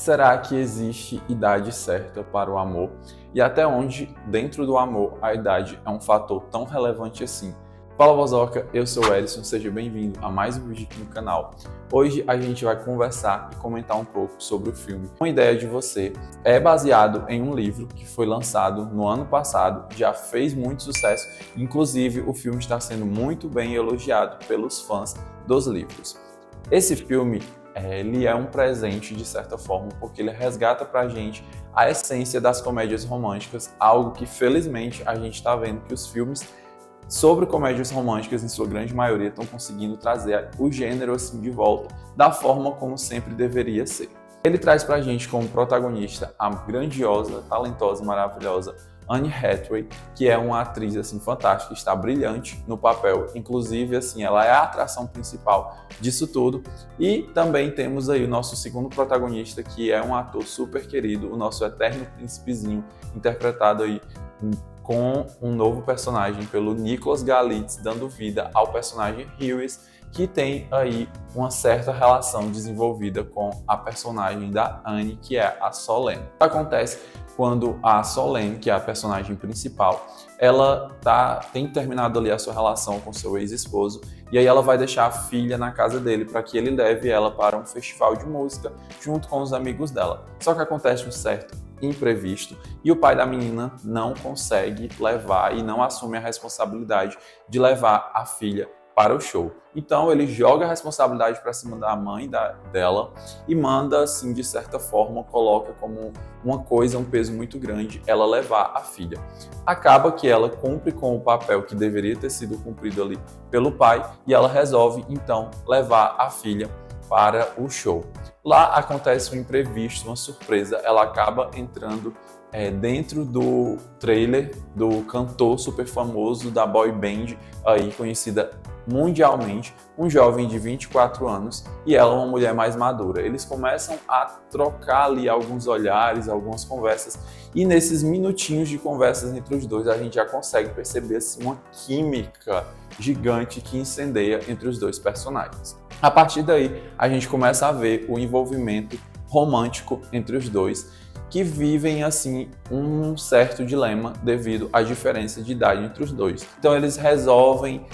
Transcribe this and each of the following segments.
Será que existe idade certa para o amor? E até onde, dentro do amor, a idade é um fator tão relevante assim? Fala, Vozoca, eu sou o Edson, seja bem-vindo a mais um vídeo aqui no canal. Hoje a gente vai conversar e comentar um pouco sobre o filme Uma Ideia de Você. É baseado em um livro que foi lançado no ano passado, já fez muito sucesso, inclusive o filme está sendo muito bem elogiado pelos fãs dos livros. Esse filme ele é um presente de certa forma, porque ele resgata pra gente a essência das comédias românticas, algo que felizmente a gente está vendo que os filmes sobre comédias românticas, em sua grande maioria, estão conseguindo trazer o gênero assim de volta, da forma como sempre deveria ser. Ele traz pra gente como protagonista a grandiosa, talentosa, maravilhosa Anne Hathaway, que é uma atriz assim fantástica, está brilhante no papel, inclusive assim, ela é a atração principal disso tudo. E também temos aí o nosso segundo protagonista, que é um ator super querido, o nosso eterno príncipezinho, interpretado aí com um novo personagem pelo Nicholas Galitz, dando vida ao personagem Lewis, que tem aí uma certa relação desenvolvida com a personagem da Anne, que é a Solène. O que acontece quando a Solène, que é a personagem principal, ela tem terminado ali a sua relação com seu ex-esposo, e aí ela vai deixar a filha na casa dele para que ele leve ela para um festival de música junto com os amigos dela. Só que acontece um certo imprevisto e o pai da menina não consegue levar e não assume a responsabilidade de levar a filha para o show. Então ele joga a responsabilidade para cima da mãe dela e manda, assim, de certa forma, coloca como uma coisa, um peso muito grande, ela levar a filha. Acaba que ela cumpre com o papel que deveria ter sido cumprido ali pelo pai e ela resolve, então, levar a filha para o show. Lá acontece um imprevisto, uma surpresa, ela acaba entrando dentro do trailer do cantor super famoso da boy band, aí conhecida mundialmente, um jovem de 24 anos e ela uma mulher mais madura. Eles começam a trocar ali alguns olhares, algumas conversas, e nesses minutinhos de conversas entre os dois a gente já consegue perceber assim, uma química gigante que incendeia entre os dois personagens. A partir daí, a gente começa a ver o envolvimento romântico entre os dois, que vivem assim um certo dilema devido à diferença de idade entre os dois. Então eles resolvem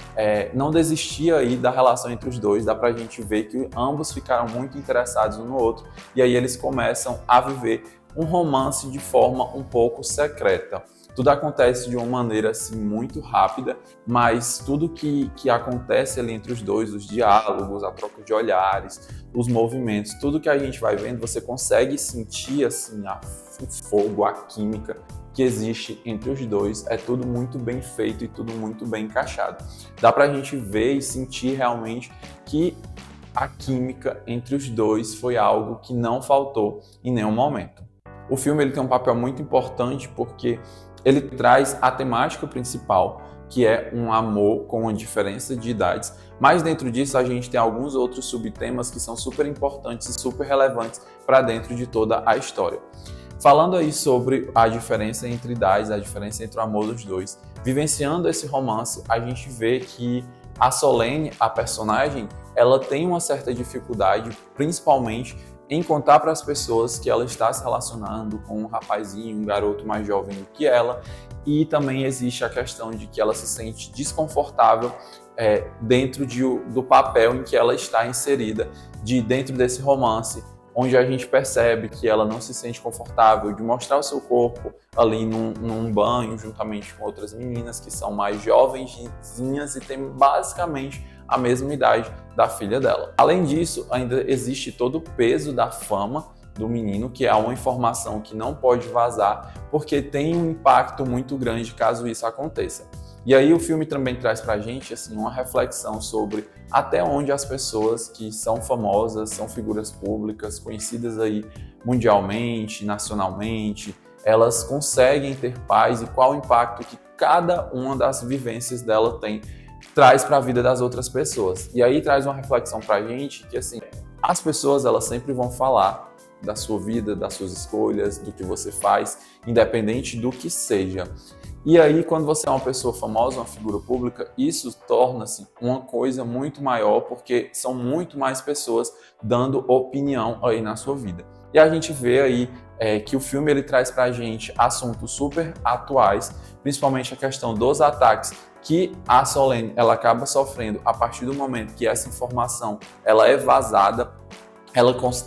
não desistir aí da relação entre os dois, dá pra gente ver que ambos ficaram muito interessados um no outro, e aí eles começam a viver um romance de forma um pouco secreta. Tudo acontece de uma maneira assim muito rápida, mas tudo que acontece ali entre os dois, os diálogos, a troca de olhares, os movimentos, tudo que a gente vai vendo, você consegue sentir assim o fogo, a química que existe entre os dois. É tudo muito bem feito e tudo muito bem encaixado. Dá pra gente ver e sentir realmente que a química entre os dois foi algo que não faltou em nenhum momento. O filme ele tem um papel muito importante porque ele traz a temática principal, que é um amor com uma diferença de idades, mas dentro disso a gente tem alguns outros subtemas que são super importantes e super relevantes para dentro de toda a história. Falando aí sobre a diferença entre idades, a diferença entre o amor dos dois, vivenciando esse romance, a gente vê que a Solène, a personagem, ela tem uma certa dificuldade, principalmente em contar para as pessoas que ela está se relacionando com um rapazinho, um garoto mais jovem do que ela, e também existe a questão de que ela se sente desconfortável dentro do papel em que ela está inserida, dentro desse romance, onde a gente percebe que ela não se sente confortável de mostrar o seu corpo ali num banho, juntamente com outras meninas que são mais jovenzinhas e têm basicamente a mesma idade da filha dela. Além disso, ainda existe todo o peso da fama do menino, que é uma informação que não pode vazar, porque tem um impacto muito grande caso isso aconteça. E aí o filme também traz pra gente assim, uma reflexão sobre até onde as pessoas que são famosas, são figuras públicas, conhecidas aí mundialmente, nacionalmente, elas conseguem ter paz e qual o impacto que cada uma das vivências dela traz para a vida das outras pessoas. E aí traz uma reflexão pra gente que assim, as pessoas elas sempre vão falar da sua vida, das suas escolhas, do que você faz, independente do que seja. E aí, quando você é uma pessoa famosa, uma figura pública, isso torna-se uma coisa muito maior, porque são muito mais pessoas dando opinião aí na sua vida. E a gente vê aí que o filme ele traz pra gente assuntos super atuais, principalmente a questão dos ataques que a Solene ela acaba sofrendo a partir do momento que essa informação ela é vazada.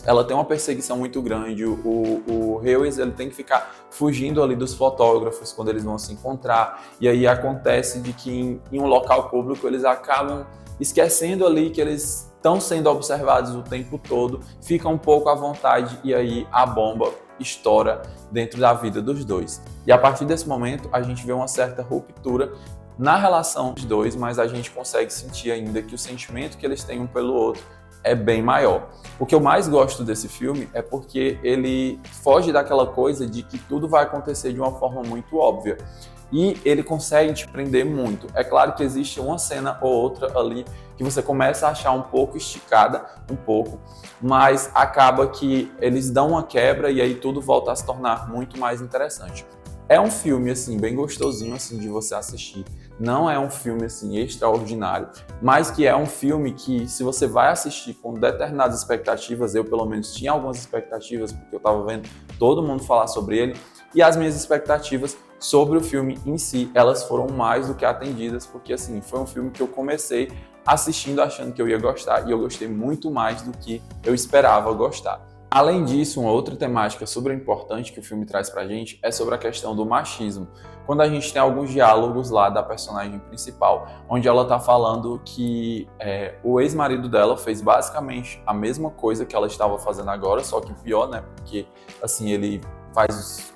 Ela tem uma perseguição muito grande, o Lewis ele tem que ficar fugindo ali dos fotógrafos quando eles vão se encontrar, e aí acontece de que em um local público eles acabam esquecendo ali que eles estão sendo observados o tempo todo, ficam um pouco à vontade e aí a bomba estoura dentro da vida dos dois. E a partir desse momento a gente vê uma certa ruptura na relação dos dois, mas a gente consegue sentir ainda que o sentimento que eles têm um pelo outro é bem maior. O que eu mais gosto desse filme é porque ele foge daquela coisa de que tudo vai acontecer de uma forma muito óbvia. E ele consegue te prender muito. É claro que existe uma cena ou outra ali que você começa a achar um pouco esticada, mas acaba que eles dão uma quebra e aí tudo volta a se tornar muito mais interessante. É um filme, assim, bem gostosinho, assim, de você assistir. Não é um filme, assim, extraordinário, mas que é um filme que, se você vai assistir com determinadas expectativas, eu, pelo menos, tinha algumas expectativas, porque eu estava vendo todo mundo falar sobre ele, e as minhas expectativas sobre o filme em si, elas foram mais do que atendidas, porque, assim, foi um filme que eu comecei assistindo achando que eu ia gostar, e eu gostei muito mais do que eu esperava gostar. Além disso, uma outra temática super importante que o filme traz pra gente é sobre a questão do machismo. Quando a gente tem alguns diálogos lá da personagem principal, onde ela tá falando que o ex-marido dela fez basicamente a mesma coisa que ela estava fazendo agora, só que pior, né? Porque, assim, ele faz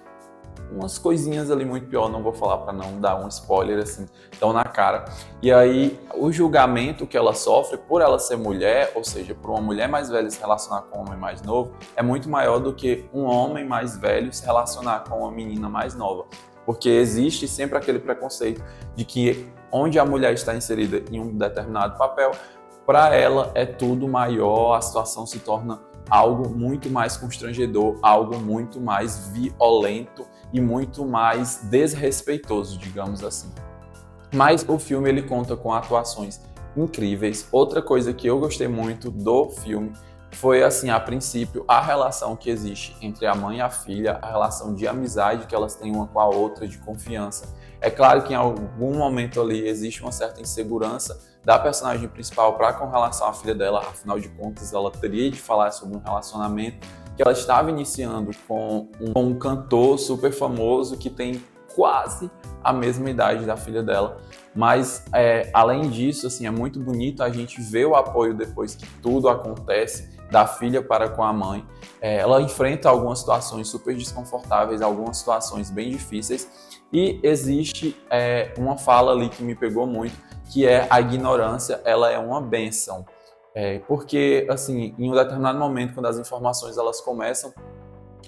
umas coisinhas ali muito pior, não vou falar para não dar um spoiler assim, tão na cara. E aí, o julgamento que ela sofre por ela ser mulher, ou seja, por uma mulher mais velha se relacionar com um homem mais novo, é muito maior do que um homem mais velho se relacionar com uma menina mais nova. Porque existe sempre aquele preconceito de que onde a mulher está inserida em um determinado papel, para ela é tudo maior, a situação se torna algo muito mais constrangedor, algo muito mais violento e muito mais desrespeitoso, digamos assim. Mas o filme ele conta com atuações incríveis. Outra coisa que eu gostei muito do filme foi, assim, a princípio, a relação que existe entre a mãe e a filha, a relação de amizade que elas têm uma com a outra, de confiança. É claro que em algum momento ali existe uma certa insegurança da personagem principal para com relação à filha dela, afinal de contas ela teria de falar sobre um relacionamento que ela estava iniciando com um cantor super famoso que tem quase a mesma idade da filha dela. Mas, além disso, assim, é muito bonito a gente ver o apoio depois que tudo acontece da filha para com a mãe. Ela enfrenta algumas situações super desconfortáveis, algumas situações bem difíceis, e existe uma fala ali que me pegou muito, que é a ignorância, ela é uma bênção. Porque, assim, em um determinado momento, quando as informações elas começam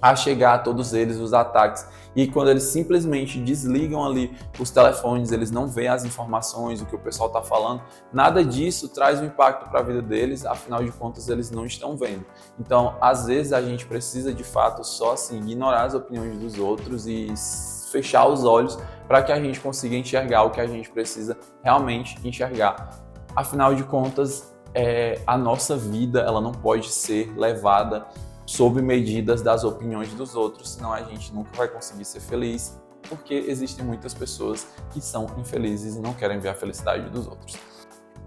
a chegar a todos eles, os ataques, e quando eles simplesmente desligam ali os telefones, eles não veem as informações, o que o pessoal está falando, nada disso traz um impacto para a vida deles, afinal de contas eles não estão vendo. Então, às vezes a gente precisa de fato só assim, ignorar as opiniões dos outros e fechar os olhos para que a gente consiga enxergar o que a gente precisa realmente enxergar. Afinal de contas, a nossa vida ela não pode ser levada sob medidas das opiniões dos outros, senão a gente nunca vai conseguir ser feliz, porque existem muitas pessoas que são infelizes e não querem ver a felicidade dos outros.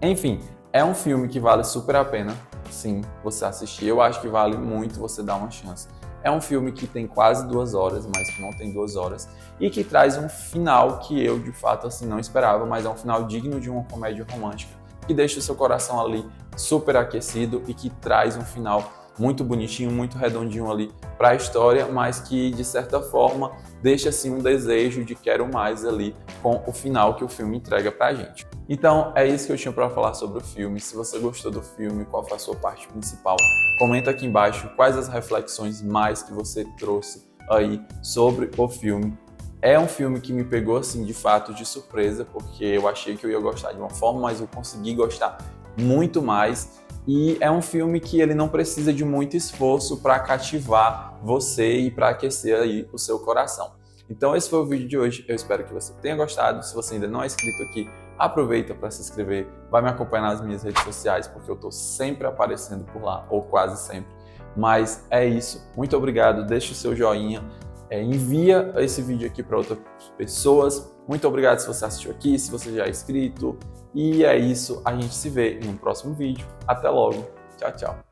Enfim, é um filme que vale super a pena, sim, você assistir. Eu acho que vale muito você dar uma chance. É um filme que tem quase 2 horas, mas que não tem 2 horas, e que traz um final que eu, de fato, assim, não esperava, mas é um final digno de uma comédia romântica, que deixa o seu coração ali super aquecido e que traz um final muito bonitinho, muito redondinho ali para a história, mas que de certa forma deixa assim um desejo de quero mais ali com o final que o filme entrega pra gente. Então é isso que eu tinha para falar sobre o filme. Se você gostou do filme, qual foi a sua parte principal? Comenta aqui embaixo quais as reflexões mais que você trouxe aí sobre o filme. É um filme que me pegou assim de fato de surpresa, porque eu achei que eu ia gostar de uma forma, mas eu consegui gostar muito mais. E é um filme que ele não precisa de muito esforço para cativar você e para aquecer aí o seu coração. Então esse foi o vídeo de hoje, eu espero que você tenha gostado. Se você ainda não é inscrito aqui, aproveita para se inscrever, vai me acompanhar nas minhas redes sociais, porque eu estou sempre aparecendo por lá, ou quase sempre. Mas é isso. Muito obrigado. Deixe o seu joinha. Envia esse vídeo aqui para outras pessoas. Muito obrigado se você assistiu aqui, se você já é inscrito. E é isso. A gente se vê em um próximo vídeo. Até logo. Tchau, tchau.